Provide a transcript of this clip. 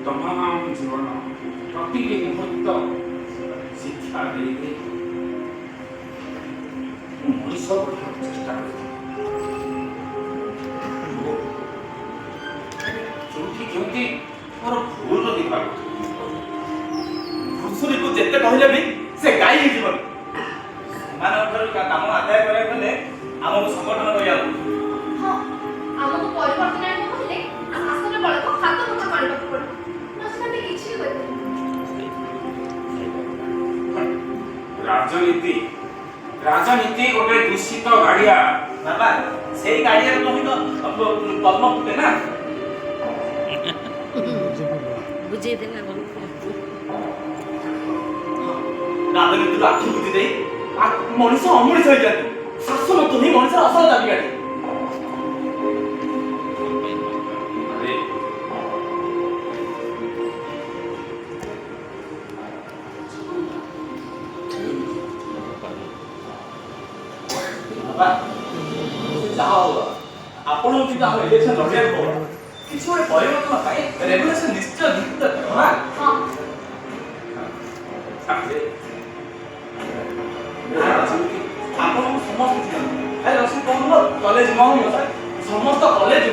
तमाम जीवन प्रतिटी मुहूर्त शिक्षा देके मनीष चेष्टा जोटी मोर भूल दिखा घुसुरी को जेते कहले भी से गाई ही जीवन मानव काम आदाय करे गले हमको संगठन करिया हां हमको परिवर्तन आने कहले आ शासन बळ को हाथ मुठा करबा पड़ नसते किछि होय राजनीति राजनीति गोटे दूषित गाड़िया बाबा सेही गाड़िया तो ही तो पद्म फुटे ना बुझे देना राजनीति आखि बुझी दे मनीष अमूल्य हो जाते शासन तो ही मनीष असल दाबी गाड़ी अरे बाबा जाओ आपण भी हम इलेक्शन लड़िया को किसी गोटे परिवर्तन पाए रेगुलेशन निश्चय निश्चित हां हां ଆପଣ ସମସ୍ତେ କଲେଜ ମହମ ସମସ୍ତ କଲେଜ